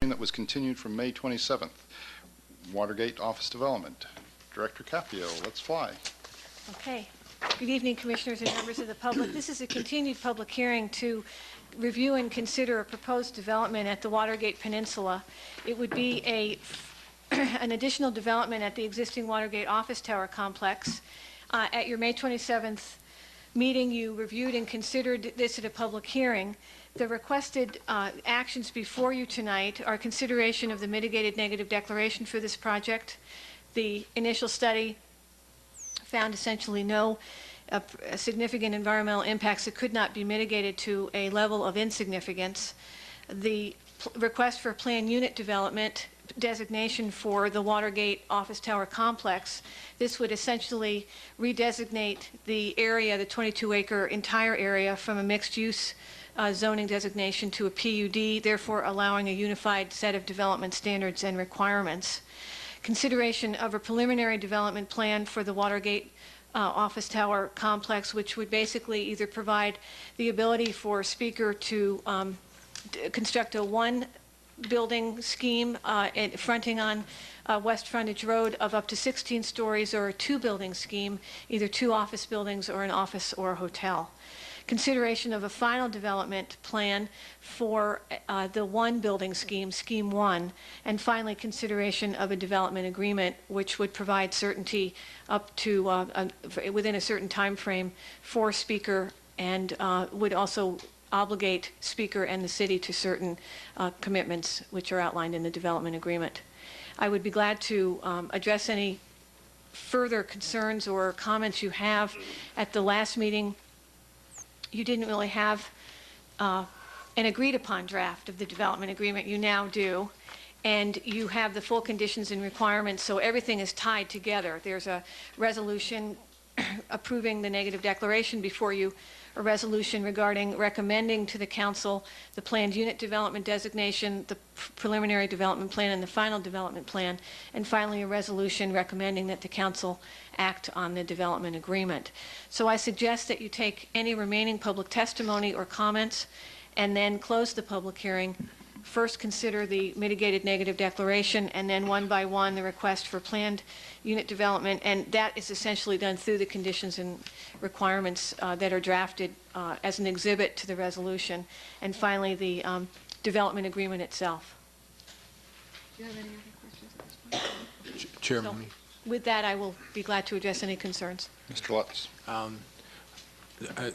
that was continued from May 27th. Watergate Office Development. Director Capio, let's fly. Okay. Good evening, Commissioners and members of the public. This is a continued public hearing to review and consider a proposed development at the Watergate Peninsula. It would be an additional development at the existing Watergate Office Tower Complex. At your May 27th meeting, you reviewed and considered this at a public hearing. The requested actions before you tonight are consideration of the mitigated negative declaration for this project. The initial study found essentially no significant environmental impacts that could not be mitigated to a level of insignificance. The request for plan unit development designation for the Watergate Office Tower Complex. This would essentially redesignate the area, the 22-acre entire area, from a mixed-use zoning designation to a PUD, therefore allowing a unified set of development standards and requirements. Consideration of a preliminary development plan for the Watergate Office Tower Complex, which would basically either provide the ability for speaker to construct a one-building scheme fronting on West Frontage Road of up to 16 stories, or a two-building scheme, either two office buildings or an office or a hotel. Consideration of a final development plan for the one-building scheme, Scheme 1, and finally consideration of a development agreement which would provide certainty up to within a certain time frame for speaker, and would also obligate speaker and the city to certain commitments which are outlined in the development agreement. I would be glad to address any further concerns or comments you have. At the last meeting, you didn't really have an agreed upon draft of the development agreement. You now do, and you have the full conditions and requirements, so everything is tied together. There's a resolution approving the negative declaration before you, a resolution regarding recommending to the council the planned unit development designation, the preliminary development plan, and the final development plan, and finally a resolution recommending that the council act on the development agreement. So I suggest that you take any remaining public testimony or comments and then close the public hearing. First consider the mitigated negative declaration, and then one by one the request for planned unit development, and that is essentially done through the conditions and requirements that are drafted as an exhibit to the resolution, and finally the development agreement itself. Do you have any other questions at this point? Chairman. So, with that, I will be glad to address any concerns. Mr. Lutz.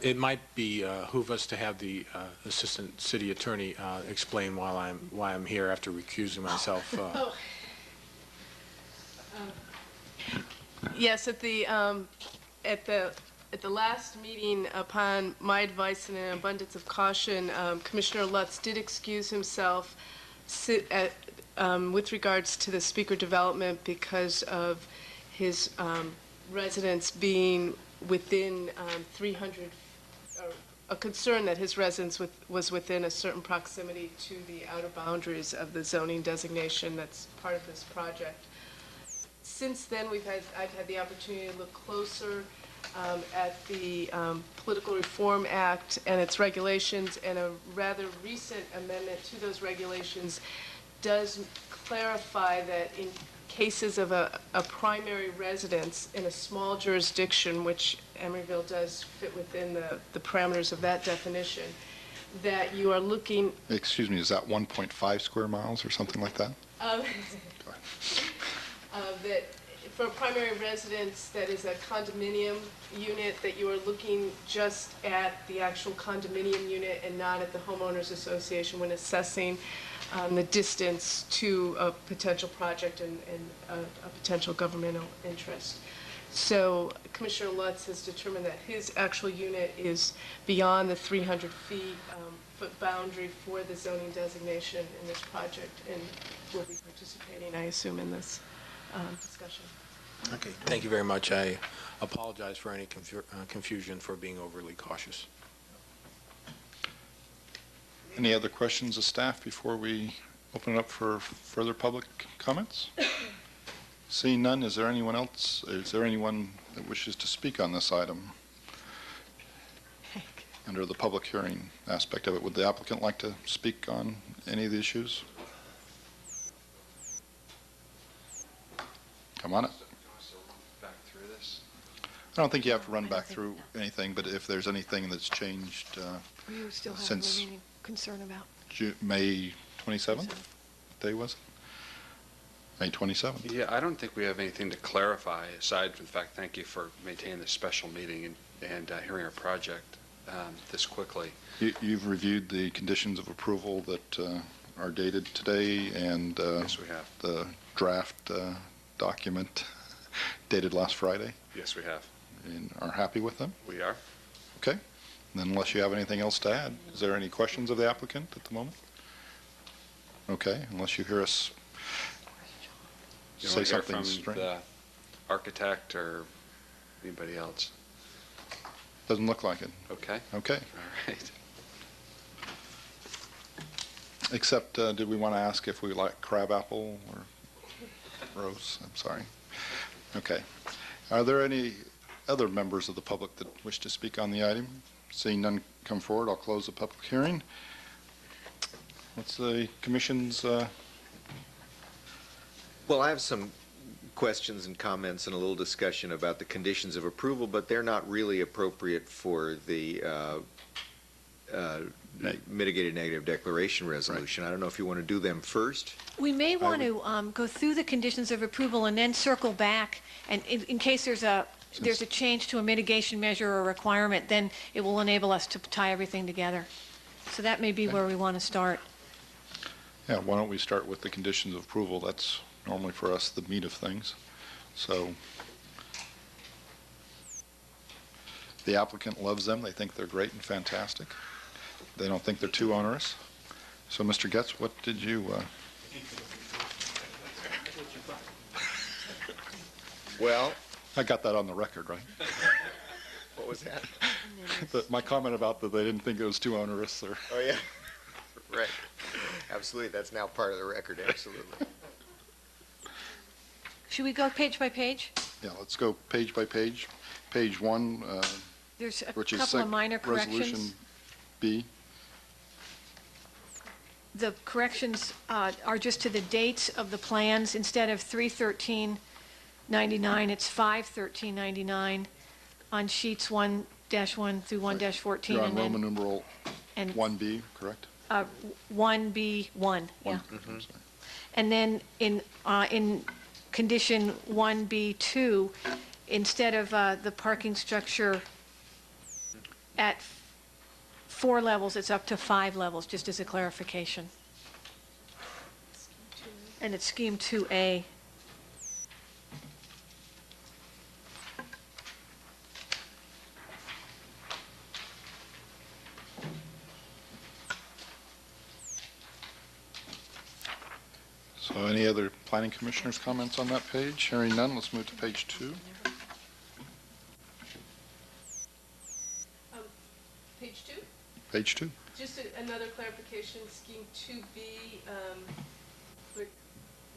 It might behoove us to have the Assistant City Attorney explain why I'm here after recusing myself. Yes, at the last meeting, upon my advice and an abundance of caution, Commissioner Lutz did excuse himself with regards to the speaker development because of his residence being within 300, a concern that his residence was within a certain proximity to the outer boundaries of the zoning designation that's part of this project. Since then, I've had the opportunity to look closer at the Political Reform Act and its regulations, and a rather recent amendment to those regulations does clarify that in cases of a primary residence in a small jurisdiction, which Emeryville does fit within the parameters of that definition, that you are looking... Excuse me, is that 1.5 square miles or something like that? That for a primary residence that is a condominium unit, that you are looking just at the actual condominium unit and not at the homeowners association when assessing the distance to a potential project and a potential governmental interest. So Commissioner Lutz has determined that his actual unit is beyond the 300 foot boundary for the zoning designation in this project, and will be participating, I assume, in this discussion. Okay, thank you very much. I apologize for any confusion for being overly cautious. Any other questions of staff before we open it up for further public comments? Seeing none, is there anyone else? Is there anyone that wishes to speak on this item under the public hearing aspect of it? Would the applicant like to speak on any of the issues? Come on up. Back through this? I don't think you have to No, run I don't back think- through anything, but if there's anything that's changed, You still have a Since- remaining concern about? May 27th, day was it? May 27th. Yeah, I don't think we have anything to clarify, aside from the fact, thank you for maintaining this special meeting and hearing our project this quickly. You've reviewed the conditions of approval that are dated today and Yes, we have. the draft document dated last Friday, Yes, we have. and are happy with them? We are. Okay. Then unless you have anything else to add, is there any questions of the applicant at the moment? Okay, unless you hear us You say want to hear something from strange. the architect or anybody else? Doesn't look like it. Okay, Okay. all right. Except, did we want to ask if we like crabapple or rose? I'm sorry. Okay. Are there any other members of the public that wish to speak on the item? Seeing none come forward, I'll close the public hearing. What's the commission's, Well, I have some questions and comments and a little discussion about the conditions of approval, but they're not really appropriate for the mitigated negative declaration resolution. I don't know if you want to do them first? We may want to go through the conditions of approval and then circle back, and in case there's a change to a mitigation measure or requirement, then it will enable us to tie everything together. So that may be where we want to start. yeah, why don't we start with the conditions of approval? That's normally for us the meat of things. So the applicant loves them. They think they're great and fantastic. They don't think they're too onerous. So, Mr. Getz, what did you, Well, I got that on the record, right? what was that? My comment about that they didn't think it was too onerous, or, Oh, yeah. Right. Absolutely. That's now part of the record. Absolutely. Should we go page by page? yeah, let's go page by page. Page 1, There's a which is couple of minor Resolution corrections. B. The corrections are just to the dates of the plans. Instead of 3/13/99, it's 5/13/99 on sheets 1-1 through 1-14. You're on and then- Roman numeral and 1B, correct? 1B1, yeah. I'm sorry. And then in condition 1B2, instead of the parking structure at 4 levels, it's up to 5 levels, just as a clarification. And it's scheme 2A. So any other planning commissioners' comments on that page? Hearing none, let's move to page 2. Page 2? Page 2. Just another clarification, scheme 2B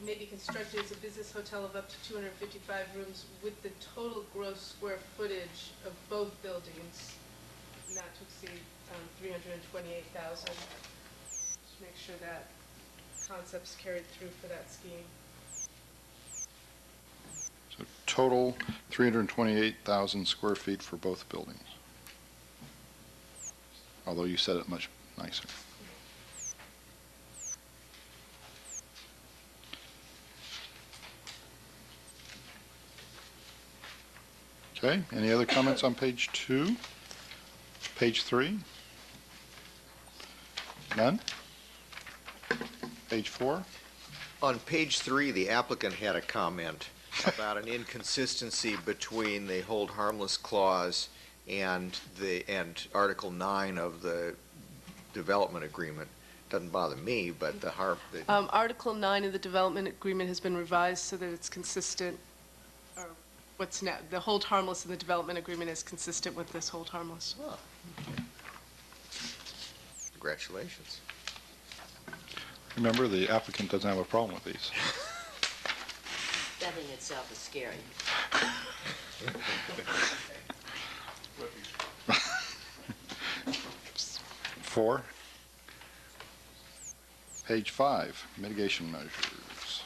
may be constructed as a business hotel of up to 255 rooms with the total gross square footage of both buildings not to exceed 328,000. Just make sure that concept's carried through for that scheme. So total 328,000 square feet for both buildings. Although you said it much nicer. Okay, any other comments on page 2? Page 3? None? Page 4? On page 3, the applicant had a comment about an inconsistency between the hold harmless clause and Article 9 of the development agreement. Doesn't bother me, but Article 9 of the development agreement has been revised so that it's consistent, or what's now, the hold harmless in the development agreement is consistent with this hold harmless. Oh, okay. Congratulations. Remember, the applicant doesn't have a problem with these. That in itself is scary. 4. Page 5, mitigation measures.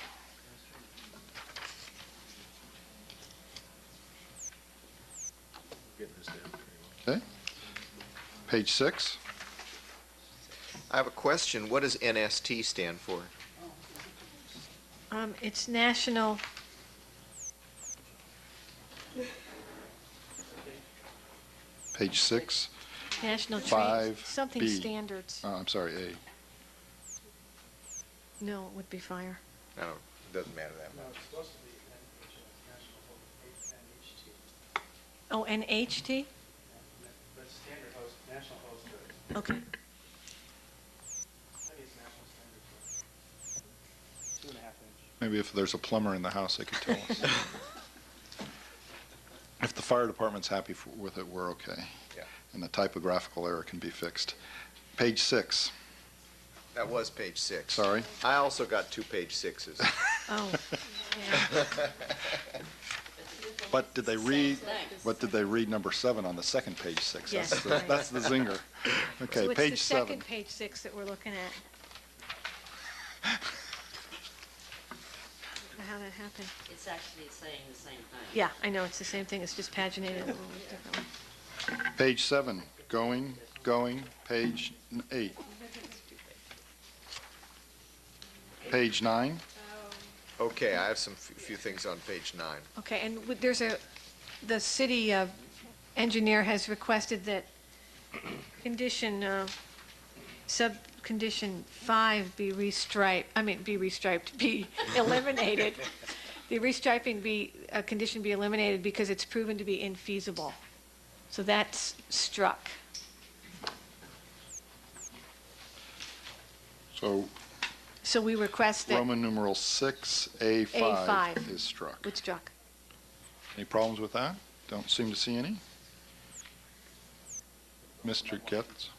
Okay. Page 6. I have a question. What does NST stand for? It's National, Page 6. National Trade, 5B. something standards. I'm sorry, A. No, it would be fire. I don't, doesn't matter that much. Oh, NHT? That's standard host, national host code. Okay. I think it's national standard code. 2.5 inch. Maybe if there's a plumber in the house, they could tell us. If the fire department's happy with it, we're okay. Yeah. And the typographical error can be fixed. Page 6. That was page 6. Sorry. I also got 2 page 6s. Oh, yeah. But did they read number 7 on the second page 6? Yes, That's the, right. that's the zinger. Okay, So it's page the 7. second page 6 that we're looking at. How that happened. It's actually saying the same thing. Yeah, I know, it's the same thing, it's just paginated a little bit differently. Page 7, going, page 8. Page 9. Okay, I have some few things on page 9. Okay, and the city engineer has requested that sub-condition 5 be eliminated. The restriping condition be eliminated because it's proven to be infeasible. So that's struck. So we request that, Roman numeral 6A5 A5. is struck. it's struck. Any problems with that? Don't seem to see any. Mr. Getz?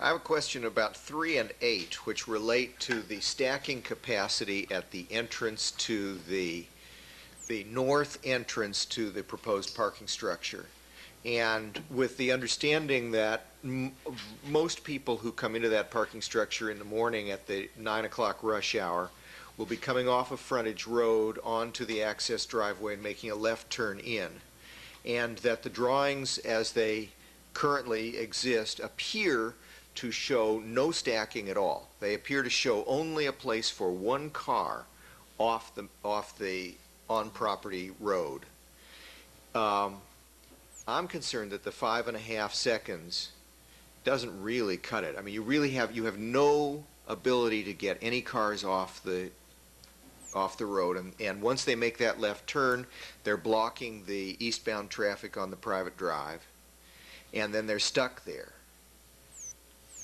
I have a question about 3 and 8, which relate to the stacking capacity at the entrance to the north entrance to the proposed parking structure. And with the understanding that most people who come into that parking structure in the morning at the 9 o'clock rush hour will be coming off of Frontage Road onto the access driveway and making a left turn in. And that the drawings as they currently exist appear to show no stacking at all. They appear to show only a place for one car off the on-property road. I'm concerned that the 5.5 seconds doesn't really cut it. I mean, you have no ability to get any cars off the road, and once they make that left turn, they're blocking the eastbound traffic on the private drive, and then they're stuck there.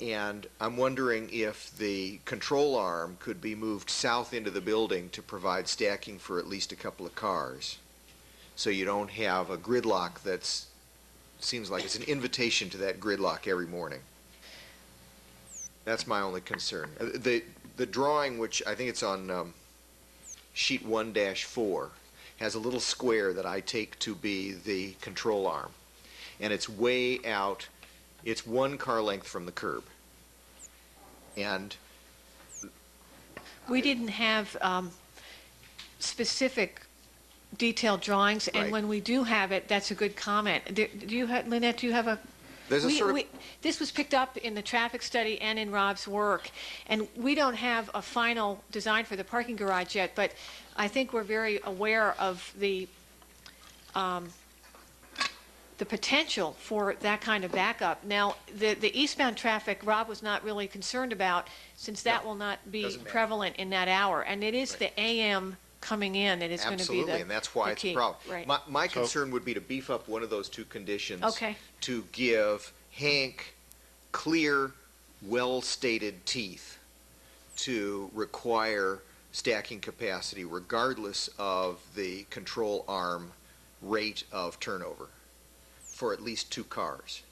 And I'm wondering if the control arm could be moved south into the building to provide stacking for at least a couple of cars, so you don't have a gridlock that's seems like it's an invitation to that gridlock every morning. That's my only concern. The drawing, which I think it's on sheet 1-4, has a little square that I take to be the control arm, and it's way out. It's 1 car length from the curb. And We didn't have specific detailed drawings, and Right. when we do have it, that's a good comment. Lynette, do you have a? there's a sort of This was picked up in the traffic study and in Rob's work, and we don't have a final design for the parking garage yet, but I think we're very aware of the potential for that kind of backup. Now, the eastbound traffic, Rob was not really concerned about, since that will not be doesn't matter. prevalent in that hour, and it is the AM coming in that is going to be the absolutely, and that's why the it's a key. problem. Right. My concern would be to beef up one of those 2 conditions. Okay. To give Hank clear, well-stated teeth to require stacking capacity regardless of the control arm rate of turnover for at least 2 cars.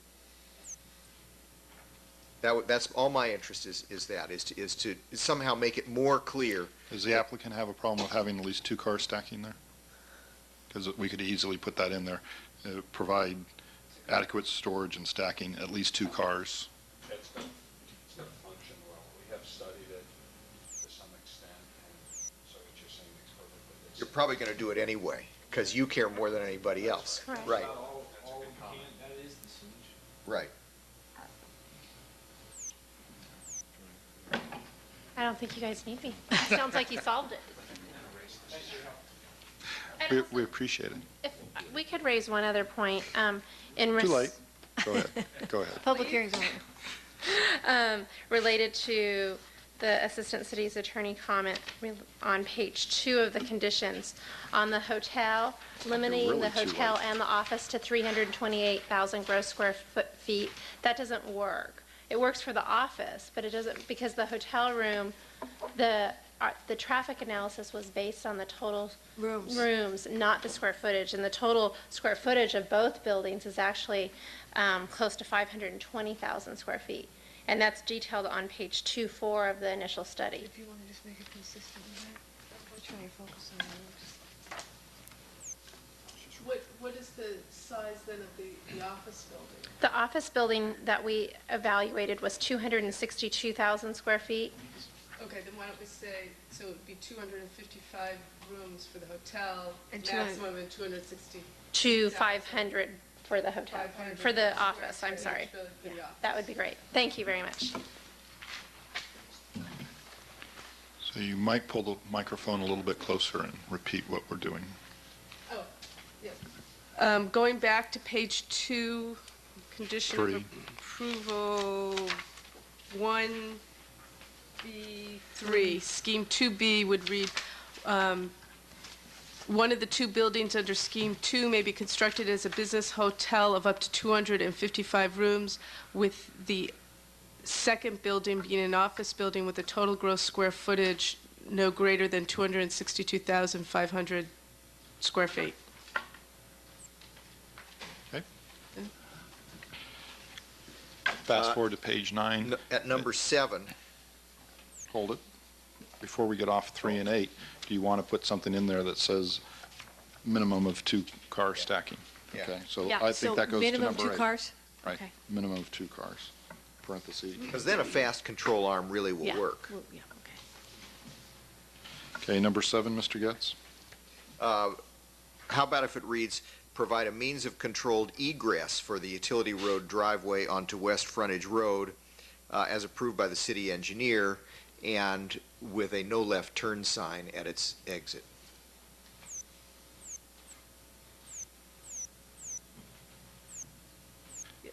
That's all my interest is to somehow make it more clear. Does the applicant have a problem with having at least 2 cars stacking there? Because we could easily put that in there, provide adequate storage and stacking, at least 2 cars. It's going to function well. We have studied it to some extent, and so what you're saying makes perfect sense. You're probably going to do it anyway because you care more than anybody else. Correct. Right. Right. I don't think you guys need me. Sounds like you solved it. And We also, appreciate it. if we could raise one other point, Too late. Go ahead. Go ahead. Public hearings only. related to the Assistant City's Attorney comment on page 2 of the conditions on the hotel, limiting really the too hotel late. and the office to 328,000 gross square feet. That doesn't work. It works for the office, but it doesn't, because the hotel room, the traffic analysis was based on the total rooms, not the square footage. And the total square footage of both buildings is actually close to 520,000 square feet. And that's detailed on page 2-4 of the initial study. If you want to just make it consistent with that, we're trying to focus on the roofs. What is the size then of the office building? The office building that we evaluated was 262,000 square feet. Okay, then why don't we say, so it would be 255 rooms for the hotel, And 200 maximum and 260. To 500 for the hotel, 500 for the square office, I'm footage sorry. for the office. That would be great. Thank you very much. So you might pull the microphone a little bit closer and repeat what we're doing. Oh, yes. Going back to page 2, condition of 3. approval 1B3, scheme 2B would read, one of the two buildings under scheme 2 may be constructed as a business hotel of up to 255 rooms, with the second building being an office building with a total gross square footage no greater than 262,500 square feet. Okay? Fast forward to page 9. At number 7, Hold it. Before we get off 3 and 8, do you want to put something in there that says minimum of 2 car stacking? Yeah. Okay, so Yeah, I think that goes to minimum number 8. 2 cars? Right, Okay. minimum of 2 cars, parentheses. because then a fast control arm really will Yeah. work. Well, yeah, okay. Okay, number 7, Mr. Getz? How about if it reads, provide a means of controlled egress for the utility road driveway onto West Frontage Road as approved by the city engineer, and with a no left turn sign at its exit.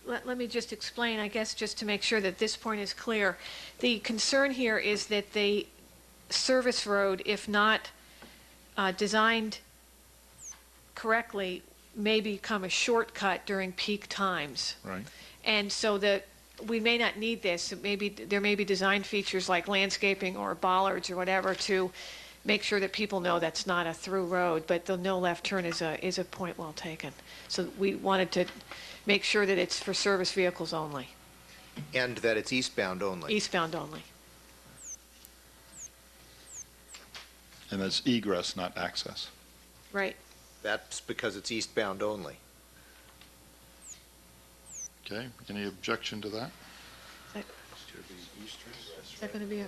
Let me just explain, I guess, just to make sure that this point is clear. The concern here is that the service road, if not designed correctly, may become a shortcut during peak times. Right. And so that we may not need this. There may be design features like landscaping or bollards or whatever to make sure that people know that's not a through road, but the no left turn is a point well taken. So we wanted to make sure that it's for service vehicles only, And that it's eastbound only. eastbound only. And that's egress, not access. Right. That's because it's eastbound only. Okay, any objection to that? Is that going to be a,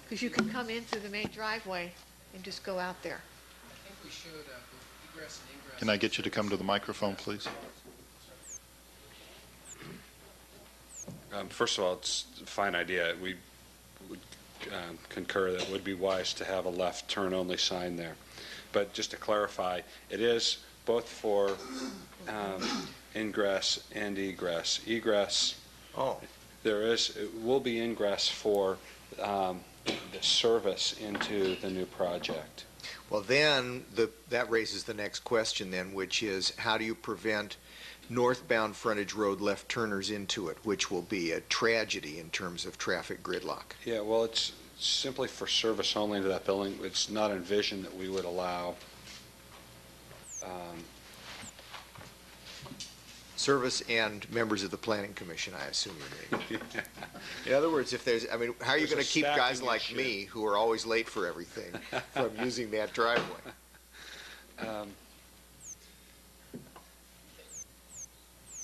because you can come in through the main driveway and just go out there. I think we should, egress and ingress. Can I get you to come to the microphone, please? First of all, it's a fine idea. We would concur that it would be wise to have a left turn only sign there. But just to clarify, it is both for ingress and egress. Egress, Oh, it will be ingress for the service into the new project. well then, that raises the next question then, which is how do you prevent northbound frontage road left turners into it, which will be a tragedy in terms of traffic gridlock? Yeah, well, it's simply for service only into that building. It's not envisioned that we would allow Service and members of the planning commission, I assume you mean. In other words, if there's, I mean, how are you There's a going to keep guys stacking like issue. me, who are always late for everything, from using that driveway?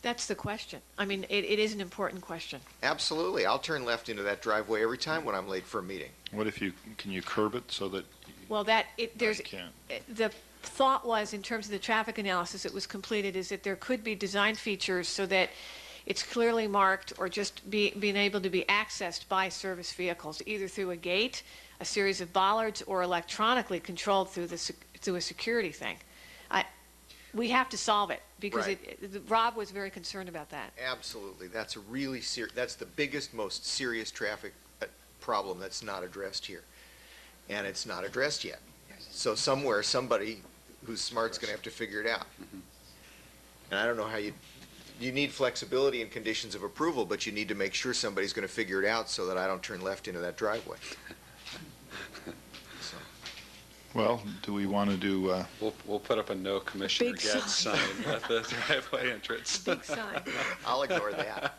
That's the question. I mean, it is an important question. Absolutely. I'll turn left into that driveway every time when I'm late for a meeting. What if can you curb it so that Well, there's, you can't? the thought was, in terms of the traffic analysis that was completed, is that there could be design features so that it's clearly marked or just being able to be accessed by service vehicles, either through a gate, a series of bollards, or electronically controlled through a security thing. We have to solve it, because Right. Rob was very concerned about that. Absolutely. That's a really that's the biggest, most serious traffic problem that's not addressed here. And it's not addressed yet. So somewhere, somebody who's smart's going to have to figure it out. And I don't know how you need flexibility in conditions of approval, but you need to make sure somebody's going to figure it out so that I don't turn left into that driveway. So, Well, do we want to do, We'll put up a no Commissioner Big Getz sign at the driveway entrance. Big sign. I'll ignore that.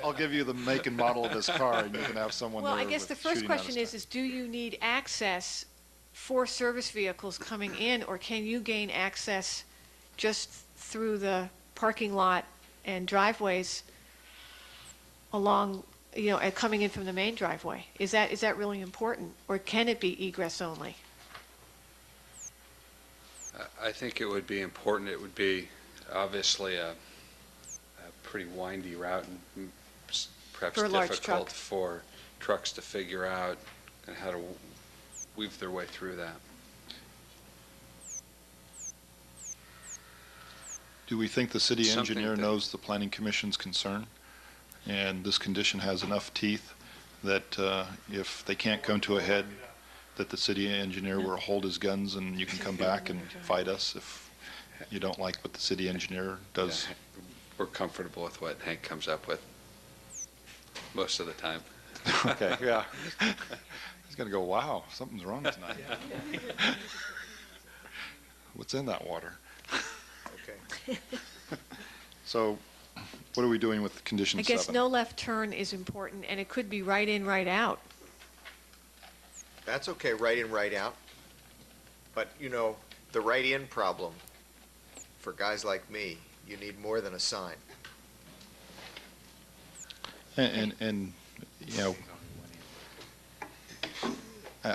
I'll give you the make and model of this car, and you can have someone there Well, I guess the with first shooting out a question star. is do you need access for service vehicles coming in, or can you gain access just through the parking lot and driveways along, coming in from the main driveway? Is that really important, or can it be egress only? I think it would be important. It would be obviously a pretty windy route and perhaps For a large difficult truck. for trucks to figure out and how to weave their way through that. Do we think the city Something engineer that- knows the planning commission's concern? And this condition has enough teeth that if they can't come to a head, that the city engineer will hold his guns and you can come back and fight us if you don't like what the city engineer does? Yeah, we're comfortable with what Hank comes up with most of the time. Okay, yeah. He's going to go, wow, something's wrong tonight. What's in that water? Okay. So what are we doing with condition I 7? guess no left turn is important, and it could be right in, right out. That's okay, right in, right out. But, the right in problem, for guys like me, you need more than a sign. And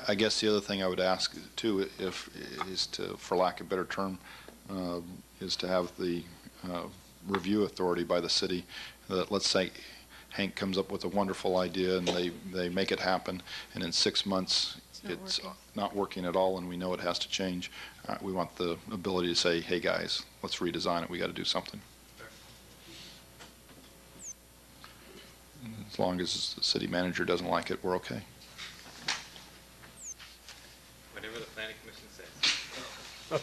I guess the other thing I would ask too, for lack of a better term, is to have the review authority by the city, that let's say Hank comes up with a wonderful idea and they make it happen, and in 6 months it's not working at all and we know it has to change. We want the ability to say, hey guys, let's redesign it, we got to do something. As long as the city manager doesn't like it, we're okay. Whatever the planning commission says.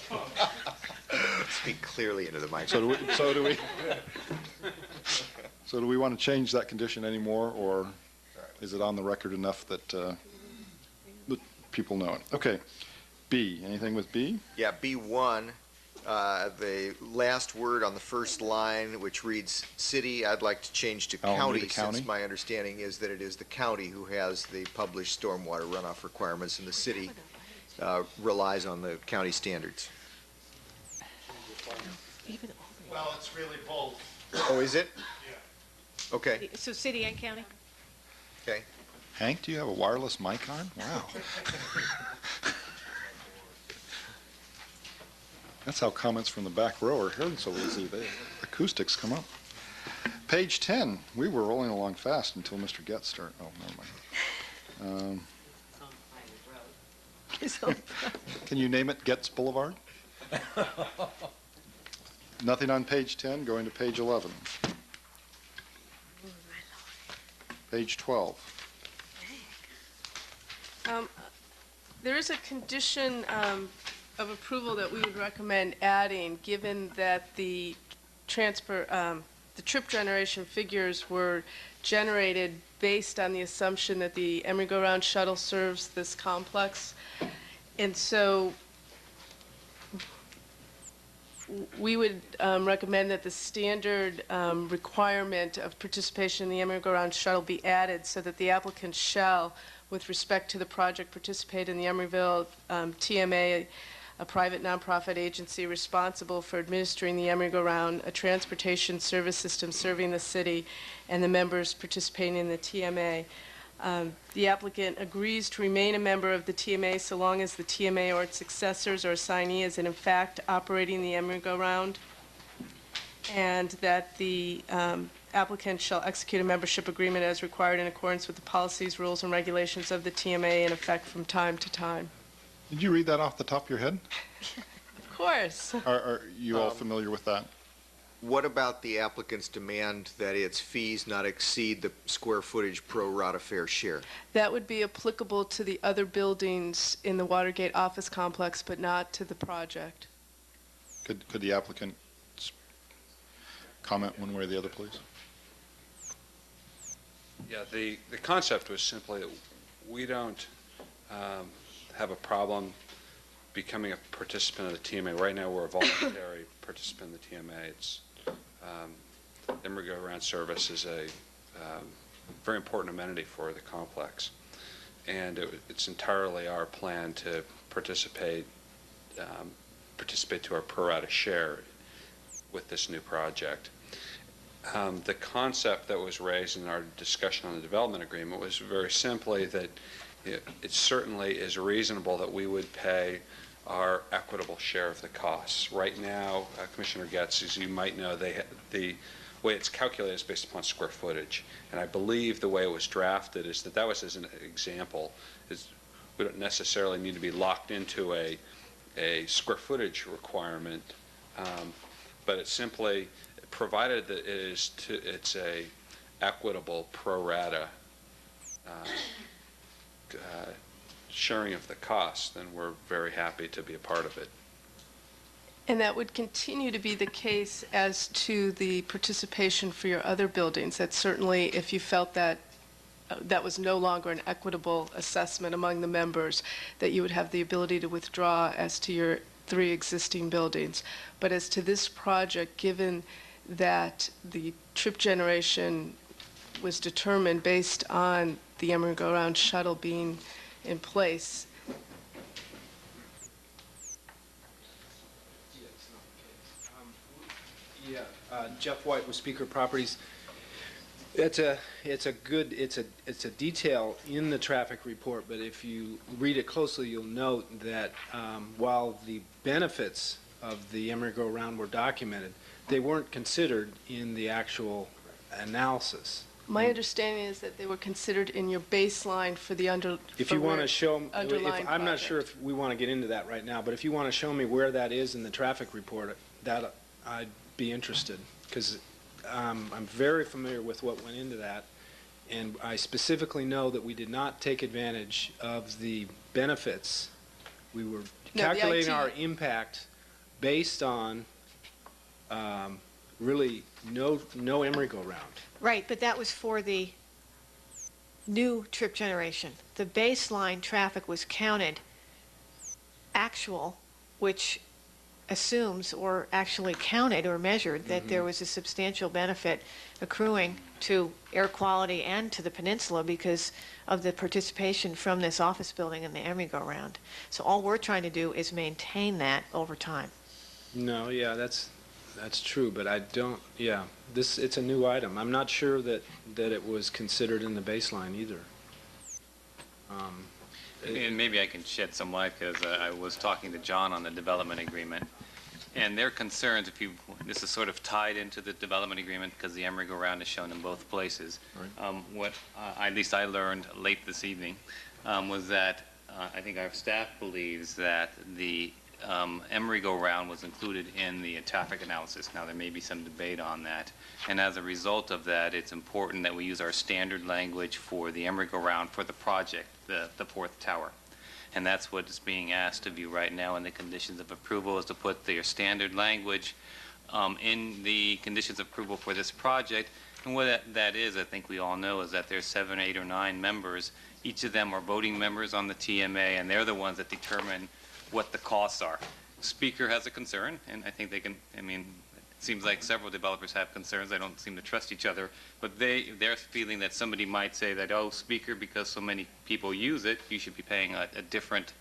Speak clearly into the So microphone. do we want to change that condition anymore, or is it on the record enough that that people know it? Okay. B, anything with B? Yeah, B1, the last word on the first line, which reads city, I'd like to change to Oh, only county, the county? since my understanding is that it is the county who has the published stormwater runoff requirements, and the city relies on the county standards. Even Well, it's really both. Oh, is it? Okay, So city and county? okay. Hank, do you have a wireless mic on? Wow. That's how comments from the back row are heard so easy. The acoustics come up. Page 10. We were rolling along fast until Mr. Getz started. Oh, never mind. Can you name it Getz Boulevard? Nothing on page 10. Going to page 11. Page 12. There is a condition of approval that we would recommend adding, given that the trip generation figures were generated based on the assumption that the Emeryville shuttle serves this complex. And so we would recommend that the standard requirement of participation in the Emeryville shuttle be added so that the applicant shall, with respect to the project, participate in the Emeryville TMA, a private nonprofit agency responsible for administering the Emeryville, a transportation service system serving the city, and the members participating in the TMA. The applicant agrees to remain a member of the TMA so long as the TMA or its successors or assignee is in fact operating the Emeryville, and that the applicant shall execute a membership agreement as required in accordance with the policies, rules, and regulations of the TMA in effect from time to time. Did you read that off the top of your head? Of course. Are you all familiar with that? What about the applicant's demand that its fees not exceed the square footage pro rata fair share? That would be applicable to the other buildings in the Watergate Office Complex, but not to the project. Could the applicant comment one way or the other, please? Yeah, the concept was simply that we don't have a problem becoming a participant of the TMA. Right now, we're a voluntary participant in the TMA. It's Emeryville service is a very important amenity for the complex, and it's entirely our plan to participate to our pro rata share with this new project. The concept that was raised in our discussion on the development agreement was very simply that it certainly is reasonable that we would pay our equitable share of the costs. Right now, Commissioner Getz, as you might know, the way it's calculated is based upon square footage. And I believe the way it was drafted is that was as an example. We don't necessarily need to be locked into a square footage requirement, but it's simply provided that it's a equitable pro rata sharing of the cost, then we're very happy to be a part of it. And that would continue to be the case as to the participation for your other buildings. That certainly, if you felt that that was no longer an equitable assessment among the members, that you would have the ability to withdraw as to your 3 existing buildings. But as to this project, given that the trip generation was determined based on the Emeryville shuttle being in place. Jeff White with Speaker Properties. It's a detail in the traffic report, but if you read it closely, you'll note that while the benefits of the Emeryville were documented, they weren't considered in the actual analysis. My understanding is that they were considered in your baseline for the If you want to show, underlying I'm not project. sure if we want to get into that right now, but if you want to show me where that is in the traffic report, that I'd be interested, because I'm very familiar with what went into that, and I specifically know that we did not take advantage of the benefits. We were calculating our impact based on really no Emeryville round. Right, but that was for the new trip generation. The baseline traffic was counted actual, which assumes or actually counted or measured that there was a substantial benefit accruing to air quality and to the peninsula because of the participation from this office building in the Emeryville round. So all we're trying to do is maintain that over time. No, yeah, that's true, but I don't, it's a new item. I'm not sure that it was considered in the baseline either. And maybe I can shed some light, because I was talking to John on the development agreement, and their concerns, this is sort of tied into the development agreement because the Emeryville round is shown in both places. Right. What at least I learned late this evening was that I think our staff believes that the Emeryville round was included in the traffic analysis. Now, there may be some debate on that, and as a result of that, it's important that we use our standard language for the Emeryville round for the project, the fourth tower. And that's what is being asked of you right now in the conditions of approval, is to put their standard language in the conditions of approval for this project. And what that is, I think we all know, is that there's 7, 8, or 9 members. Each of them are voting members on the TMA, and they're the ones that determine what the costs are. Speaker has a concern, and I think they can, it seems like several developers have concerns. They don't seem to trust each other, but they're feeling that somebody might say that, oh, Speaker, because so many people use it, you should be paying a different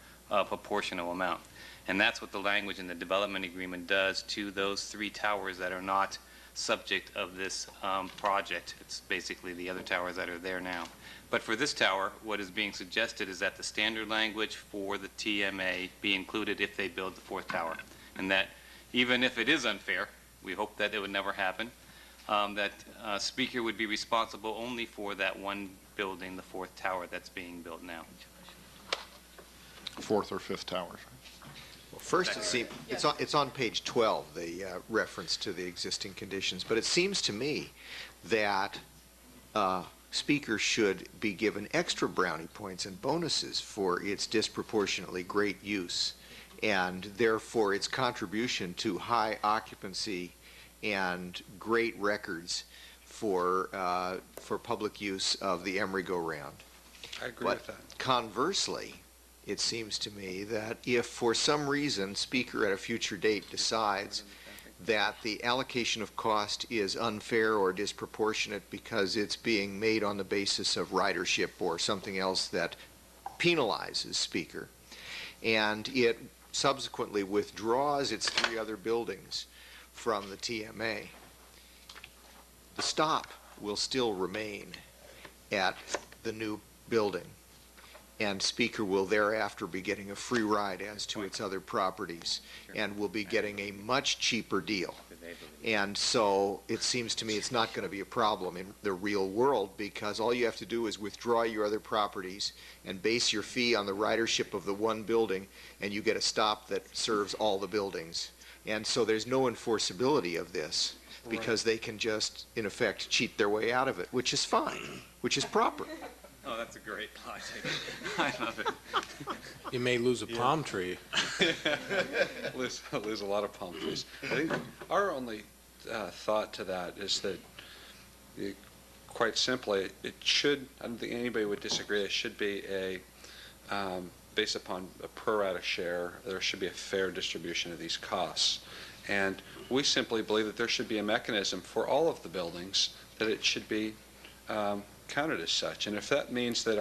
proportional amount. And that's what the language in the development agreement does to those 3 towers that are not subject of this project. It's basically the other towers that are there now. But for this tower, what is being suggested is that the standard language for the TMA be included if they build the fourth tower. And that even if it is unfair, we hope that it would never happen, that speaker would be responsible only for that one building, the fourth tower that's being built now. Fourth or fifth towers. Well, first, it's on page 12, the reference to the existing conditions, but it seems to me that speaker should be given extra brownie points and bonuses for its disproportionately great use, and therefore its contribution to high occupancy and great records for public use of the Emery-go-round. I agree with that. Conversely, it seems to me that if for some reason speaker at a future date decides that the allocation of cost is unfair or disproportionate because it's being made on the basis of ridership or something else that penalizes speaker, and it subsequently withdraws its 3 other buildings from the TMA, the stop will still remain at the new building, and speaker will thereafter be getting a free ride as to its other properties and will be getting a much cheaper deal. And so it seems to me it's not going to be a problem in the real world, because all you have to do is withdraw your other properties and base your fee on the ridership of the one building, and you get a stop that serves all the buildings. And so there's no enforceability of this, because they can just, in effect, cheat their way out of it, which is fine, which is proper. Oh, that's a great logic. I love it. You may lose a palm tree. lose a lot of palm trees. I think our only thought to that is that, quite simply, it should, I don't think anybody would disagree, it should be based upon a pro rata share. There should be a fair distribution of these costs. And we simply believe that there should be a mechanism for all of the buildings that it should be counted as such. And if that means that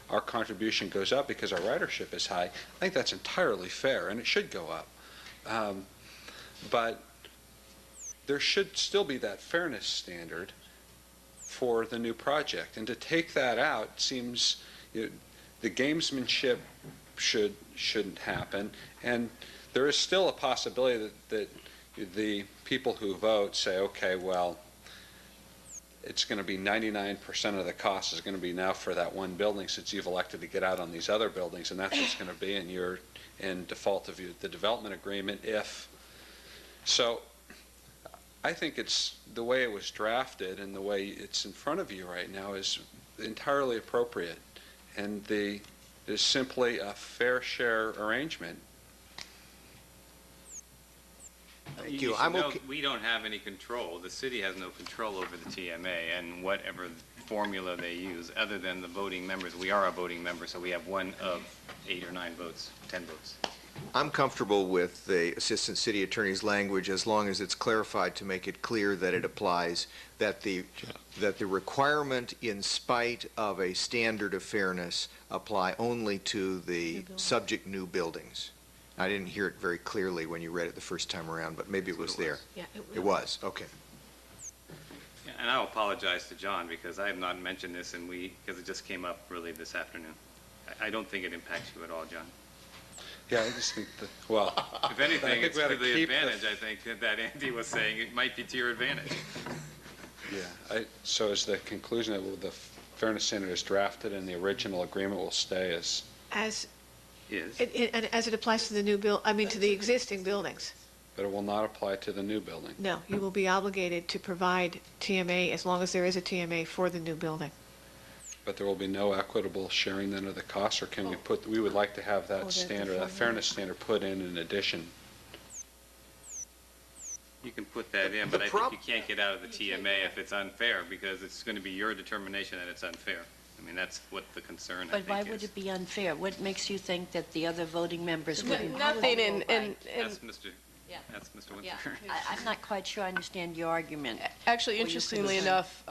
our contribution goes up because our ridership is high, I think that's entirely fair, and it should go up. But there should still be that fairness standard for the new project. And to take that out seems, the gamesmanship shouldn't happen. And there is still a possibility that the people who vote say, okay, well, it's going to be 99% of the cost is going to be now for that one building, since you've elected to get out on these other buildings, and that's what's going to be, and you're in default of the development agreement if. So I think it's the way it was drafted and the way it's in front of you right now is entirely appropriate, and there's simply a fair share arrangement. Thank you. should I'm know okay. we don't have any control. The city has no control over the TMA and whatever formula they use, other than the voting members. We are a voting member, so we have 1 of 8 or 9 votes, 10 votes. I'm comfortable with the Assistant City Attorney's language as long as it's clarified to make it clear that it applies, that the requirement in spite of a standard of fairness apply only to the subject new buildings. I didn't hear it very clearly when you read it the first time around, but maybe it was there. Yeah, It was, okay. Yeah, and I'll apologize to John because I have not mentioned this, and because it just came up really this afternoon. I don't think it impacts you at all, John. Yeah, I just think that, well. If anything, think it's we ought to to the keep the- advantage, I think, that Andy was saying. It might be to your advantage. Yeah, so is the conclusion that the fairness standard is drafted and the original agreement will stay as, As Is. as it applies to the to the existing buildings. but it will not apply to the new building? No, you will be obligated to provide TMA as long as there is a TMA for the new building. But there will be no equitable sharing then of the costs, or can we would like to have that standard, that fairness standard put in addition? You can put that in, but I think you can't get out of the TMA if it's unfair, because it's going to be your determination that it's unfair. I mean, that's what the concern, I But why think, would is. it be unfair? What makes you think that the other voting members wouldn't? Nothing in, That's Mr. Yeah. That's Mr. Yeah, Winter. I'm not quite sure I understand your argument. actually, Well, you interestingly could've enough,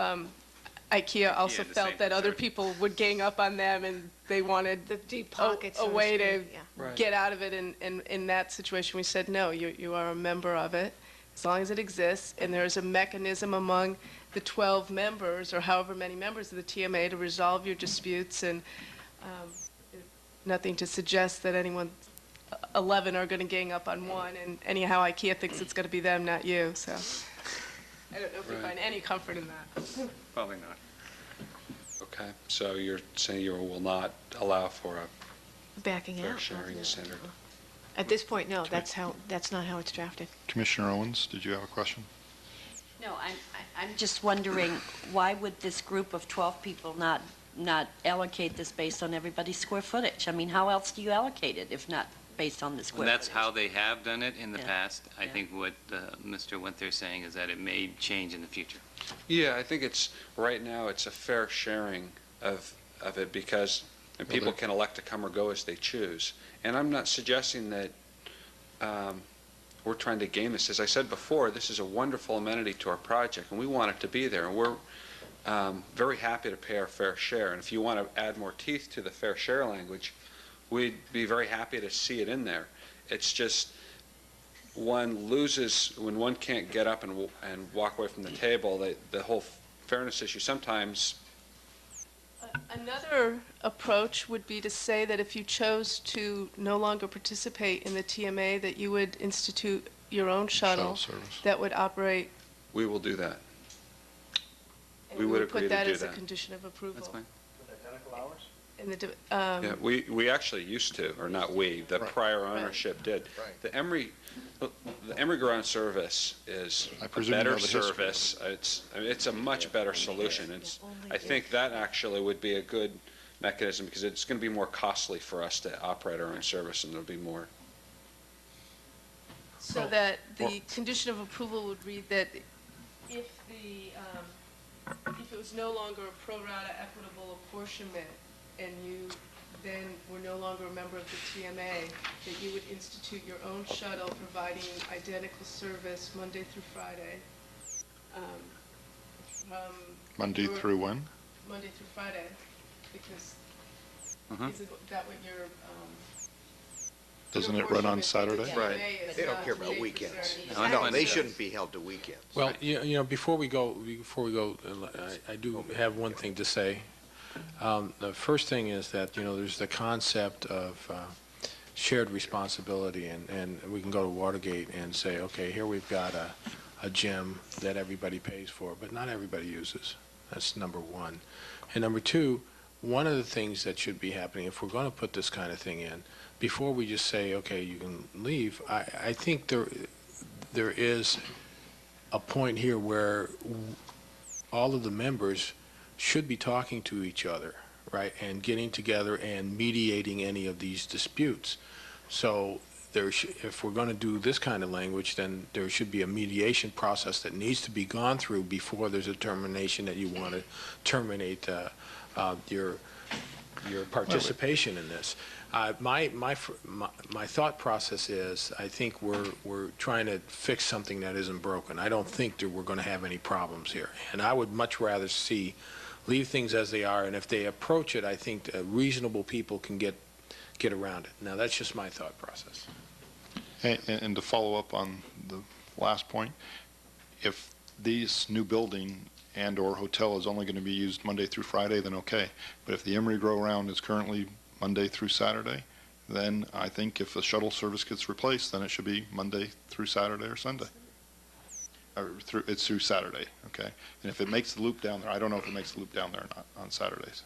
IKEA also the felt same that other concern. people would gang up on them, and they wanted The deep a pockets, so to way to speak, yeah. Right. get out of it. And in that situation, we said, no, you are a member of it. as long as it exists, and there is a mechanism among the 12 members, or however many members of the TMA, to resolve your disputes, and nothing to suggest that anyone, 11 are going to gang up on one, and anyhow, IKEA thinks it's going to be them, not you, so I don't know if you Right. find any comfort in that. Probably not. Okay, so you're saying you will not allow for a Backing fair out. sharing standard? At this point, no, that's not how it's drafted. Commissioner Owens, did you have a question? No, I'm just wondering, why would this group of 12 people not allocate this based on everybody's square footage? I mean, how else do you allocate it if not based on the square Well, that's footage? how they have done it in the Yeah. past. I Yeah. think what Mr. Winter's saying is that it may change in the future. Yeah, I think it's, right now, it's a fair sharing of it, because and Well, people there- can elect to come or go as they choose. And I'm not suggesting that we're trying to game this. As I said before, this is a wonderful amenity to our project, and we want it to be there. And we're very happy to pay our fair share. And if you want to add more teeth to the fair share language, we'd be very happy to see it in there. It's just, one loses, when one can't get up and walk away from the table, the whole fairness issue sometimes. Another approach would be to say that if you chose to no longer participate in the TMA, that you would institute your own shuttle service. that would operate. We will do that. And We would agree put to that do as a that. condition of approval. That's fine. Identical hours? In the, Yeah, we actually used to, or not we, the Right. prior ownership did. Right. The Emery ground service is I a presume you know better the history. service. It's a much better solution. I think that actually would be a good mechanism, because it's going to be more costly for us to operate our own service, and there'll be more. So that the condition of approval would read that if it was no longer a pro rata equitable apportionment, and you then were no longer a member of the TMA, that you would institute your own shuttle providing identical service Monday through Friday. From Monday your- through when? Monday through Friday, because Mhm. isn't that what your, Doesn't your it run on apportionment to the Saturday? Right. TMA is They don't not care to about date weekends. concern. No, I No, know. they shouldn't be held to weekends. Well, you know, before we go, I do have one thing to say. The first thing is that, you know, there's the concept of shared responsibility, and we can go to Watergate and say, okay, here we've got a gym that everybody pays for, but not everybody uses. That's number one. And number two, one of the things that should be happening, if we're going to put this kind of thing in, before we just say, okay, you can leave, I think there is a point here where all of the members should be talking to each other, right, and getting together and mediating any of these disputes. So if we're going to do this kind of language, then there should be a mediation process that needs to be gone through before there's a determination that you want to terminate your participation in this. My thought process is, I think we're trying to fix something that isn't broken. I don't think that we're going to have any problems here, and I would much rather leave things as they are, and if they approach it, I think reasonable people can get around it. Now, that's just my thought process. And to follow up on the last point, if this new building and/or hotel is only going to be used Monday through Friday, then okay. But if the Emery Grow-Round is currently Monday through Saturday, then I think if the shuttle service gets replaced, then it should be Monday through Saturday or Sunday. It's through Saturday, okay? And if it makes the loop down there, I don't know if it makes the loop down there or not on Saturdays.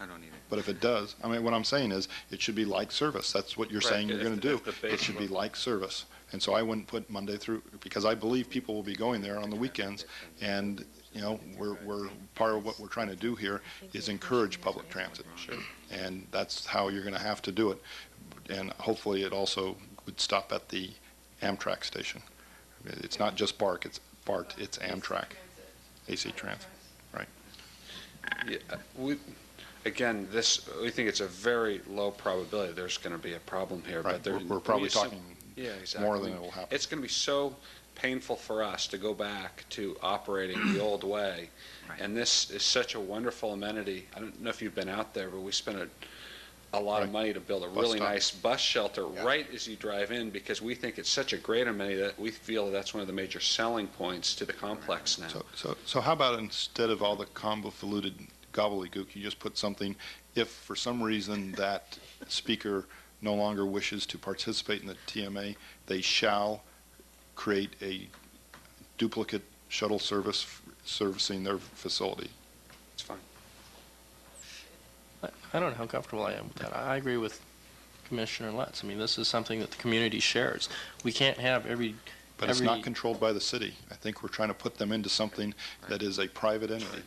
I don't either. But if it does, I mean, what I'm saying is, it should be like service. That's what you're Right, saying you're if going to do. the base It should be level. like service. And so I wouldn't put Monday through, because I believe people will be going there on the weekends. And, you know, we're part of what we're trying to do here is encourage public transit. And that's how you're going to have to do it. And hopefully it also would stop at the Amtrak station. It's not just BART, it's Amtrak, AC Transit. Yeah, again, we think it's a very low probability there's going to be a problem here. Right, But we're probably talking yeah, exactly. more than it will happen. It's going to be so painful for us to go back to operating the old way. Right. And this is such a wonderful amenity. I don't know if you've been out there, but we spent a lot of Right. money to build a Bus really stop. nice bus shelter right as you drive in, because we think it's such a great amenity that we feel that's one of the major selling points to the complex now. So how about instead of all the convoluted gobbledygook, you just put something, if for some reason that speaker no longer wishes to participate in the TMA, they shall create a duplicate shuttle service servicing their facility. It's fine. I don't know how comfortable I am with that. I agree with Commissioner Lutz. I mean, this is something that the community shares. We can't have But it's not controlled by the city. I think we're trying to put them into something that is a private entity.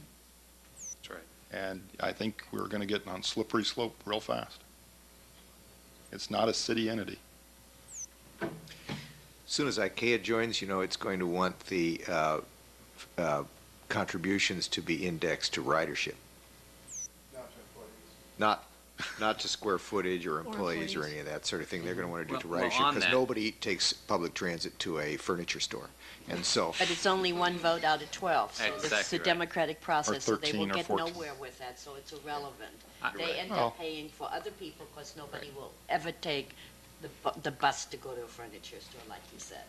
That's right. And I think we're going to get on slippery slope real fast. It's not a city entity. As soon as IKEA joins, you know it's going to want the contributions to be indexed to ridership. Not to square footage or employees or any of that sort of thing. They're going to want to do to Well, ridership, on because that- nobody takes public transit to a furniture store. And so, But it's only one vote out of 12, so it's Exactly a right. democratic process, so they 13 will or get 14. nowhere with that, so it's irrelevant. You're They right. end Well- up paying for other people, because nobody will ever take the bus to go to a furniture store, like you said.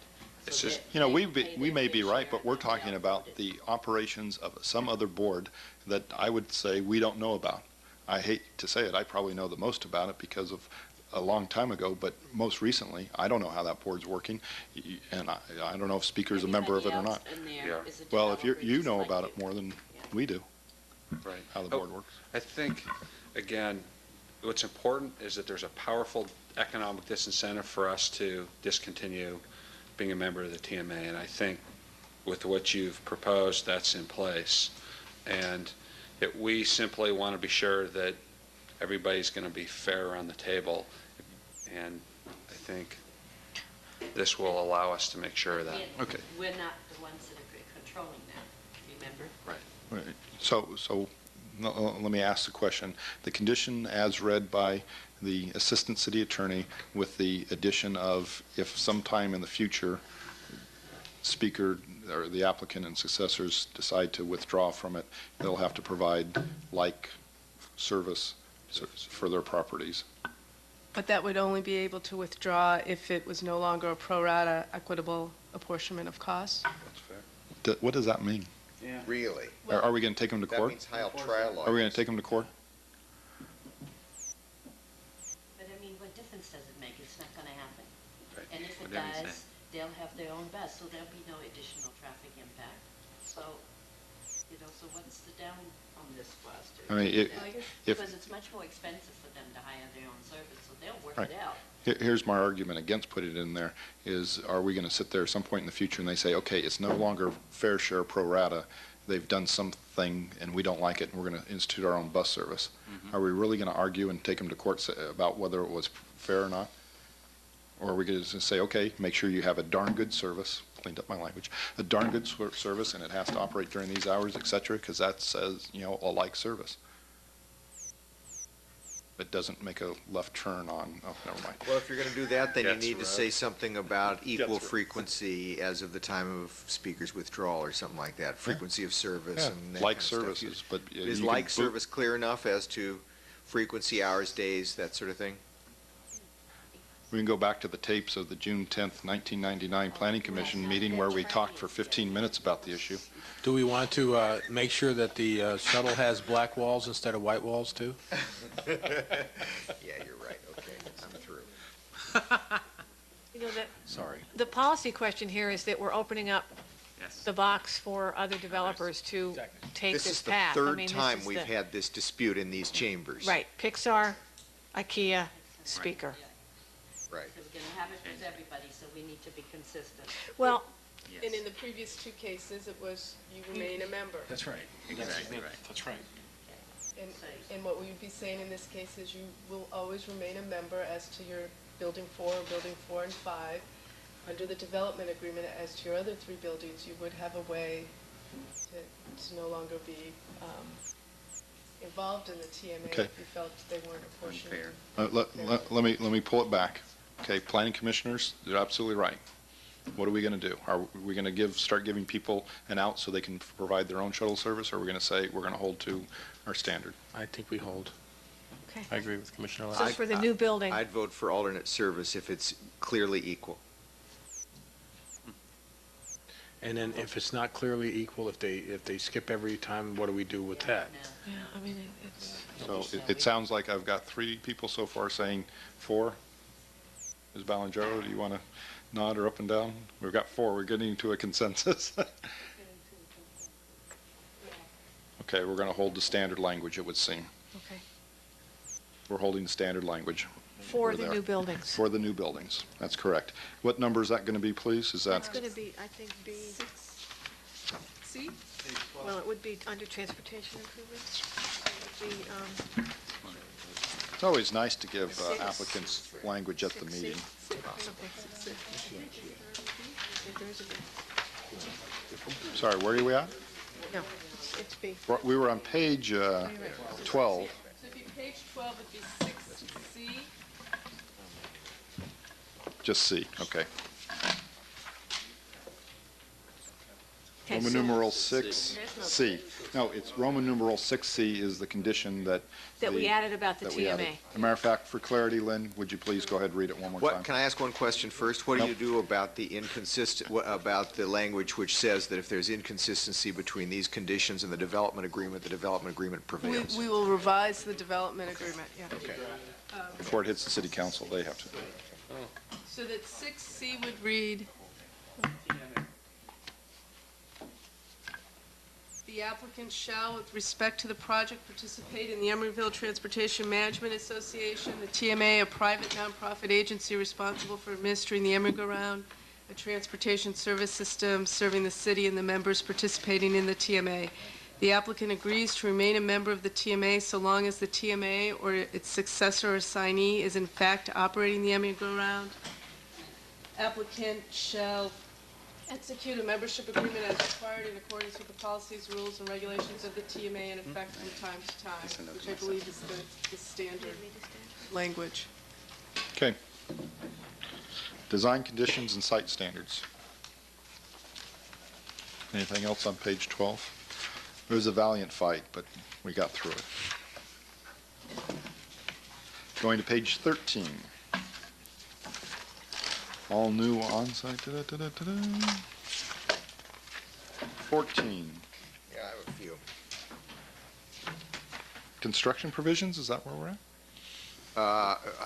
It's So just- they- You know, they pay we their may be fair right, share but we're and they'll talking about vote it. the operations of some other board that I would say we don't know about. I hate to say it, I probably know the most about it because of a long time ago, but most recently, I don't know how that board's working, and I don't know if Speaker's a member of it or Everybody not. else in there Yeah. is a Well, if you developer you just know like about you. it more than Yeah. we do, Right. how the board works. I think, again, what's important is that there's a powerful economic disincentive for us to discontinue being a member of the TMA, and I think with what you've proposed, that's in place. And that we simply want to be sure that everybody's going to be fair around the table, and I think this will allow us to make sure of that. And Okay. we're not the ones that are controlling that, remember? Right. So let me ask the question. The condition as read by the Assistant City Attorney with the addition of, if sometime in the future, Speaker or the applicant and successors decide to withdraw from it, they'll have to provide like service for their properties. But that would only be able to withdraw if it was no longer a pro rata equitable apportionment of costs? That's fair. What does that mean? really, Are we going to take them to that court? means Heil trial lawyers. Are we going to take them to court? But I mean, what difference does it make? It's not gonna happen. Right. And if it What difference does, they'll have their own bus, so there'll be no additional traffic impact. So, you know, so what's the down on this for us to? I mean, if- Because it's much more expensive for them to hire their own service, so they'll work Right. it out. Here's my argument against putting it in there, is are we going to sit there at some point in the future and they say, okay, it's no longer fair share pro rata, they've done something and we don't like it, and we're going to institute our own bus service. Are we really going to argue and take them to court about whether it was fair or not? Or are we going to say, okay, make sure you have a darn good service, cleaned up my language, a darn good service, and it has to operate during these hours, et cetera, because that says, you know, a like service. It doesn't make a left turn on, oh, never mind. Well, if you're going to do that, then you Gets need to road. say something about equal road. frequency as of the time of speaker's withdrawal or something like that, frequency of service Yeah, and that like kind of stuff. services, but Is you can like boot- service clear enough as to frequency, hours, days, that sort of thing? We can go back to the tapes of the June 10th, 1999 Planning Commission meeting where we talked for 15 minutes about the issue. Do we want to make sure that the shuttle has black walls instead of white walls, too? Yeah, you're right, okay, I'm through. You know, Sorry. the policy question here is that we're opening up Yes. the box for other developers to Exactly. take This this is the path. I third mean, this time is we've the- had this dispute in these chambers. Right, Pixar, IKEA, Speaker. Right. So we're gonna have it with everybody, so we need to be consistent. Well, And in the previous two cases, it was you remain a member. That's right. Exactly right. That's right. And what we would be saying in this case is you will always remain a member as to your building 4, building 4 and 5. Under the development agreement, as to your other 3 buildings, you would have a way to no longer be involved in the TMA Okay. if you felt they weren't apportioned. Unfair. Let me pull it back. Okay, planning commissioners, they're absolutely right. What are we going to do? Are we going to start giving people an out so they can provide their own shuttle service, or are we going to say we're going to hold to our standard? I think we hold. Okay. I agree with Commissioner So Latz. for the new building, I'd vote for alternate service if it's clearly equal. And then if it's not clearly equal, if they skip every time, what do we do with that? yeah, I mean, it's, So it sounds like I've got 3 people so far saying 4. Ms. Balangero, do you want to nod or up and down? We've got 4. We're getting to a consensus. Okay, we're going to hold the standard language, it would seem. okay. We're holding the standard language. For We're the there. new buildings. For the new buildings, that's correct. What number is that going to be, please? Is That's that, going to be, I think, B. See? Well, it would be under transportation improvements. It would be, it's always nice to give Six. applicants language at the 6C. meeting. Sorry, where are we at? No, it's B. We were on page 12. So if you page 12, it'd be 6C. Just C, okay. Okay, Roman so- numeral 6C. No, it's Roman numeral 6C is the condition that. That we the- added about the that we added. TMA. As a matter of fact, for clarity, Lynn, would you please go ahead and read it one more time? Can I ask one question first? What do you Nope. do about about the language which says that if there's inconsistency between these conditions and the development agreement prevails? We will revise the development agreement, yeah. Okay. Before it hits the city council, they have to. So that 6C would read, the applicant shall, with respect to the project, participate in the Emeryville Transportation Management Association, the TMA, a private nonprofit agency responsible for administering the Emery-Go-Round, a transportation service system serving the city and the members participating in the TMA. The applicant agrees to remain a member of the TMA so long as the TMA or its successor or assignee is in fact operating the Emery-Go-Round. Applicant shall execute a membership agreement as required in accordance with the policies, rules, and regulations of the TMA in effect from time to time, which I believe is the standard language. Okay. Design conditions and site standards. Anything else on page 12? It was a valiant fight, but we got through it. Going to page 13. All new on-site. 14. Yeah, I have a few. Construction provisions, is that where we're at?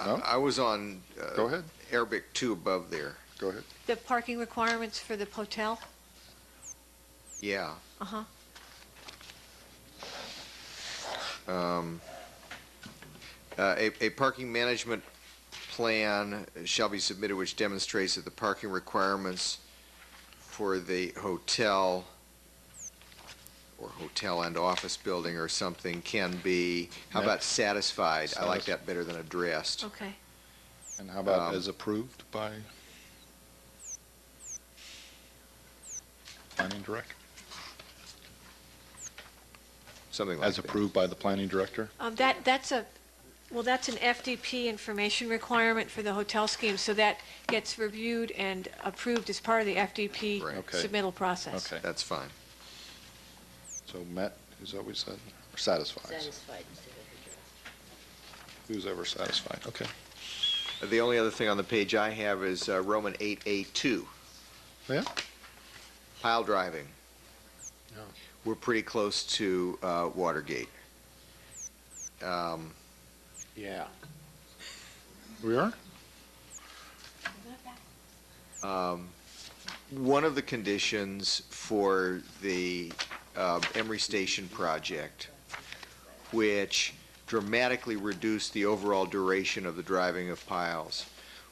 No? I was on Go ahead. Arabic 2 above there. Go ahead. The parking requirements for the hotel? Yeah. Uh-huh. A parking management plan shall be submitted which demonstrates that the parking requirements for the hotel or hotel and office building or something can be, how Met. about satisfied? I like Satis- that better than addressed. Okay. And how about as approved by planning director? Something like As that. approved by the planning director? That's an FDP information requirement for the hotel scheme, so that gets reviewed and approved as part of the FDP Right. Okay. submittal process. Okay, That's fine. so met, is that what we said? Or satisfied? Satisfied instead of addressed. Who's ever satisfied? Okay. The only other thing on the page I have is Roman 8A2. Yeah? Pile driving. No. We're pretty close to Watergate. Yeah. We are? One of the conditions for the Emery Station project, which dramatically reduced the overall duration of the driving of piles,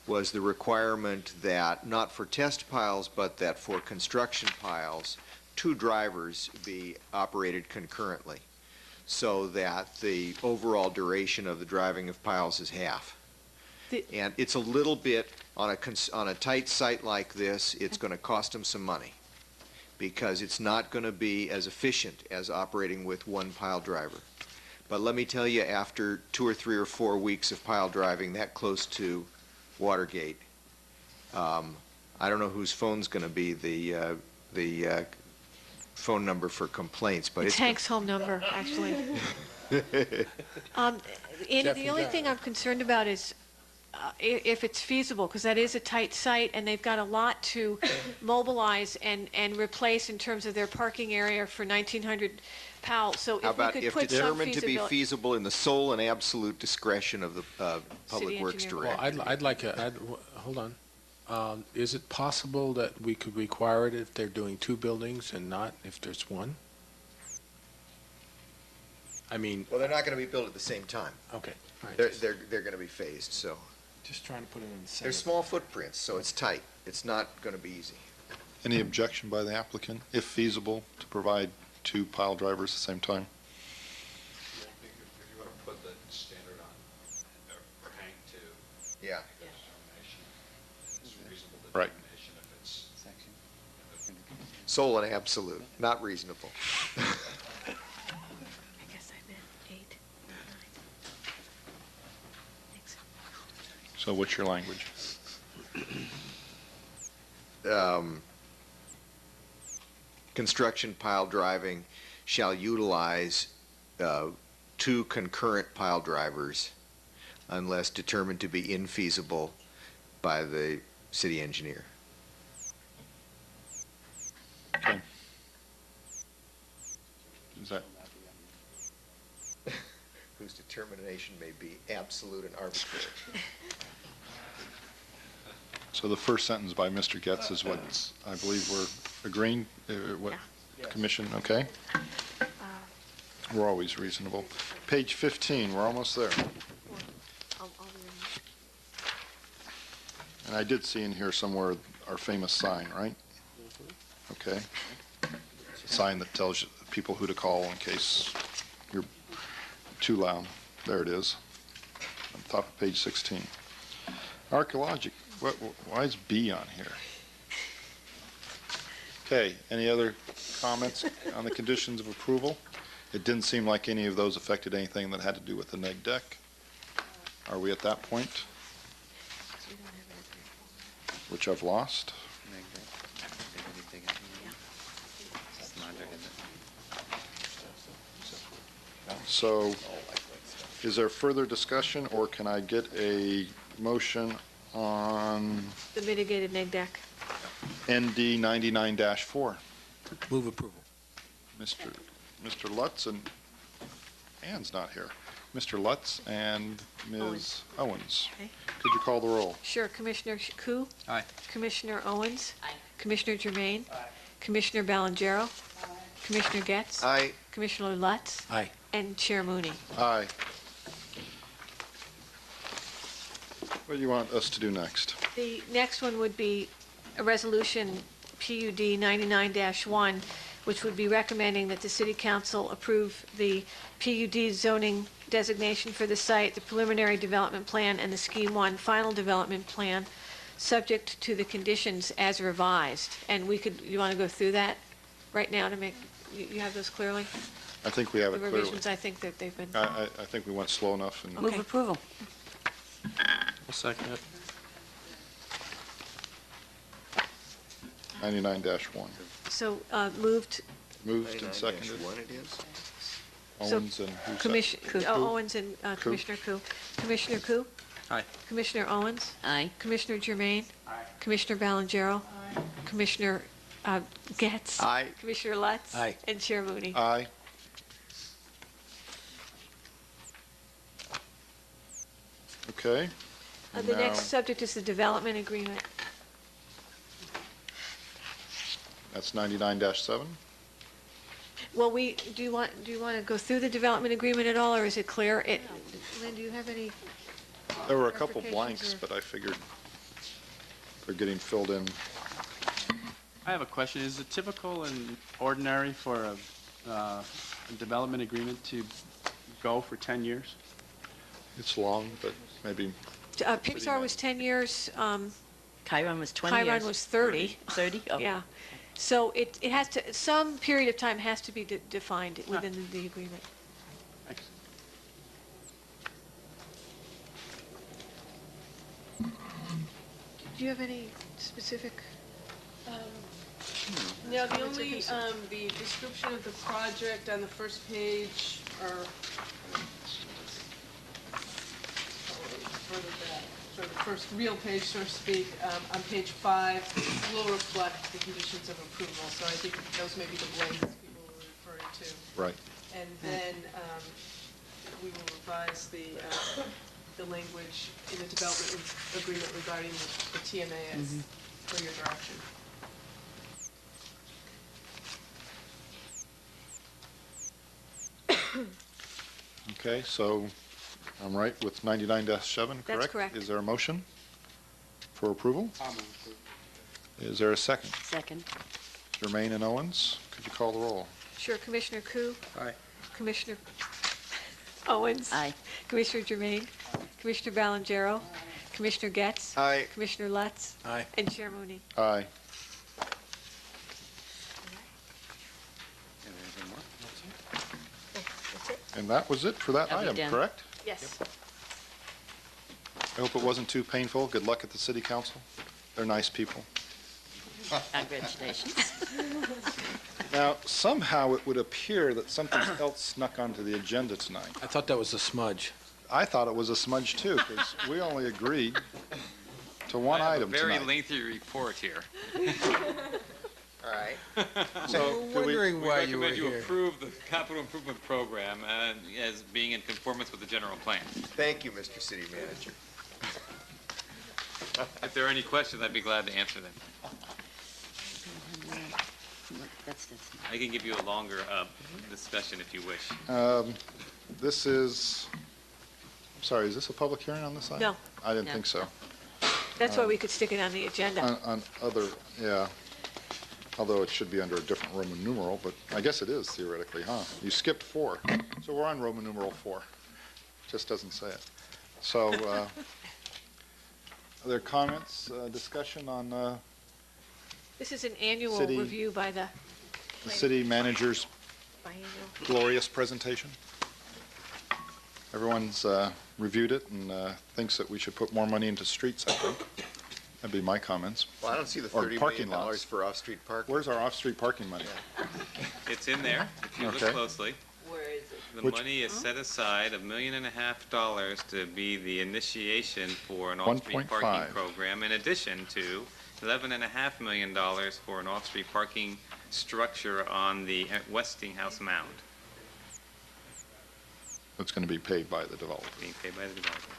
was the requirement that, not for test piles, but that for construction piles, 2 drivers be operated concurrently, so that the overall duration of the driving of piles is half. The- And it's a little bit, on a tight site like this, it's going to cost them some money, because it's not going to be as efficient as operating with 1 pile driver. But let me tell you, after 2 or 3 or 4 weeks of pile driving that close to Watergate, I don't know whose phone's going to be the phone number for complaints, but It's it's Hank's home number, actually. Andy, Jeff the and only John. thing I'm concerned about is if it's feasible, because that is a tight site, and they've got a lot to mobilize and replace in terms of their parking area for 1900 Powell. So How if we about could if put some determined to be feasibility. feasible in the sole and absolute discretion of the Public City Works engineer. Director? Well, I'd like hold on. Is it possible that we could require it if they're doing two buildings and not if there's one? I mean, Well, they're not going to be built at the same time. okay. all right, They're going to be phased, so. just trying to put it in the They're center. small footprints, so it's tight. It's not going to be easy. Any objection by the applicant, if feasible, to provide 2 pile drivers at the same time? If you want to put the standard on, or hang to Yeah. determination, it's reasonable Right. determination if it's. Sole and absolute, not reasonable. I guess I meant 8, 9. Thanks. So what's your language? Construction pile driving shall utilize 2 concurrent pile drivers unless determined to be infeasible by the city engineer. Okay. Is that, Whose determination may be absolute and arbitrary. so the first sentence by Mr. Getz is what I believe we're agreeing, what, commission, okay? We're always reasonable. Page 15, we're almost there. And I did see in here somewhere our famous sign, right? Okay. Sign that tells people who to call in case you're too loud. There it is, on top of page 16. Archaeologic, why is B on here? Okay, any other comments on the conditions of approval? It didn't seem like any of those affected anything that had to do with the neg deck. Are we at that point? Which I've lost. So, is there further discussion, or can I get a motion on The mitigated neg deck. ND 99-4? Move approval. Mr. Lutz and Ann's not here. Mr. Lutz and Ms. Owens. Okay. Could you call the roll? Sure. Commissioner Koo? Aye. Commissioner Owens? Aye. Commissioner Germain? Commissioner Balangero? Commissioner Getz? Aye. Commissioner Lutz? Aye. And Chair Mooney. Aye. What do you want us to do next? The next one would be a resolution PUD 99-1, which would be recommending that the city council approve the PUD zoning designation for the site, the preliminary development plan, and the Scheme 1 final development plan, subject to the conditions as revised. And you want to go through that right now to make, you have those clearly? I think we have The it clearly. revisions, I think that they've been, I think we went slow enough. And Move approval. I'll second it. 99-1. so moved, Moved and seconded. 99-1 it is? Owens and who Commissioner, Owens and Koo. Commissioner Koo. Commissioner Koo? Aye. Commissioner Owens? Aye. Commissioner Germain? Commissioner Balangero? Commissioner Getz? Aye. Commissioner Lutz? Aye. And Chair Mooney. Aye. Okay. The Now- next subject is the development agreement. That's 99-7? Well, do you want to go through the development agreement at all, or is it clear? Lynn, do you have any? There were a couple Clarifications blanks, or- but I figured they're getting filled in. I have a question. Is it typical and ordinary for a development agreement to go for 10 years? It's long, but maybe, Pixar was 10 years, Chiron was 20 years. Chiron was 30. 30? Oh. Yeah. So it has to, some period of time has to be defined within the agreement. Thanks. Do you have any specific? No, the only, the description of the project on the first page are further back, sort of the first real page, so to speak, on page 5, will reflect the conditions of approval. So I think those may be the blanks people were referring to. Right. And then we will revise the language in the development agreement regarding the TMA for your direction. Okay, so I'm right with 99-7, correct? correct. Is there a motion for approval? Is there a second? Second. Jermaine and Owens, could you call the roll? Sure, Commissioner Koo? Aye. Commissioner Owens? Aye. Commissioner Jermaine? Commissioner Valengerro? Commissioner Getz? Aye. Commissioner Lutz? Aye. And Chair Mooney? Aye. And that was it for that That'll be item, done. correct? Yes. I hope it wasn't too painful. Good luck at the city council. They're nice people. Congratulations. Now, somehow it would appear that something else snuck onto the agenda tonight. I thought that was a smudge. I thought it was a smudge too, because we only agreed to one item I have a very tonight. lengthy report here. All right. So, could we, Wondering why you were recommend you here. approve the capital improvement program as being in conformance with the general plan. Thank you, Mr. City Manager. If there are any questions, I'd be glad to answer them. That's I can give you a longer discussion if you wish. this is, I'm sorry, is this a public hearing on this item? No. I didn't No. think so. That's why we could stick it on the agenda. On other, yeah, although it should be under a different Roman numeral, but I guess it is theoretically, huh? You skipped 4, so we're on Roman numeral 4. Just doesn't say it. So, are there comments, discussion on This is an annual City- review by the the city manager's biannual. glorious presentation? Everyone's reviewed it and thinks that we should put more money into streets, I think. That'd be my comments. Well, I don't see the Or $30 parking million lots. for off-street parking. Where's our off-street parking money? It's in there, if you look Okay. closely. Where is it? The Which- money is set aside, $1.5 million to be the initiation for an off-street 1.5. parking program, in addition to $11.5 million for an off-street parking structure on the Westinghouse Mound, It's going to be paid by the developer. being paid by the developer.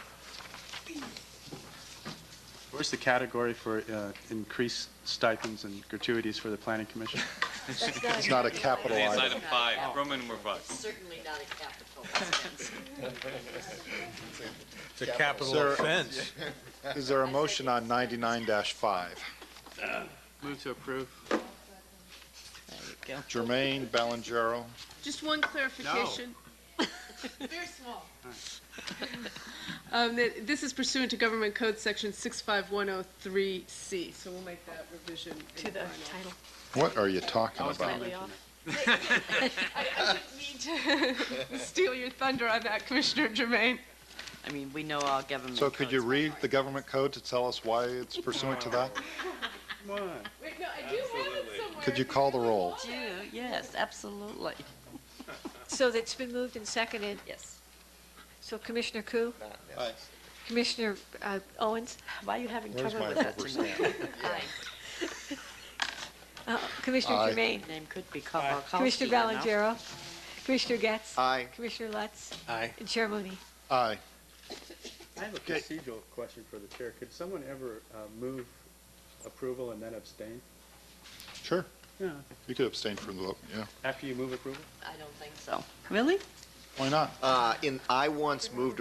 Where's the category for increased stipends and gratuities for the planning commission? It's not a capital It's item. item 5, Roman number 5. Certainly not a capital expense. It's a capital Sir. offense. Is there a motion on 99-5? Move to approve. There you go. Jermaine, Balangero, Just one clarification. Very small. This is pursuant to Government Code Section 65103C, so we'll make that revision in To the final. title. what are you talking about? Slightly off. I didn't mean to steal your thunder on that, Commissioner Germain. I mean, we know all government So could you codes. read the government code to tell us why it's pursuant to that? Come on. Wait, no, I do have it somewhere. Could you call the roll? Do, yes, absolutely. So that's been moved and seconded. Yes. So Commissioner Koo? Aye. Commissioner Owens? Why are you having Where's trouble my with that rubber tonight? Aye. Commissioner Aye. Jermaine? Name could be Kowalski. Commissioner Valengerro? Commissioner Getz? Aye. Commissioner Lutz? Aye. And Chair Mooney? Aye. I have a procedural question for the chair. Could someone ever move approval and then abstain? Sure. Yeah. You could abstain from the vote, yeah. After you move approval? I don't think so. Really? Why not? I once moved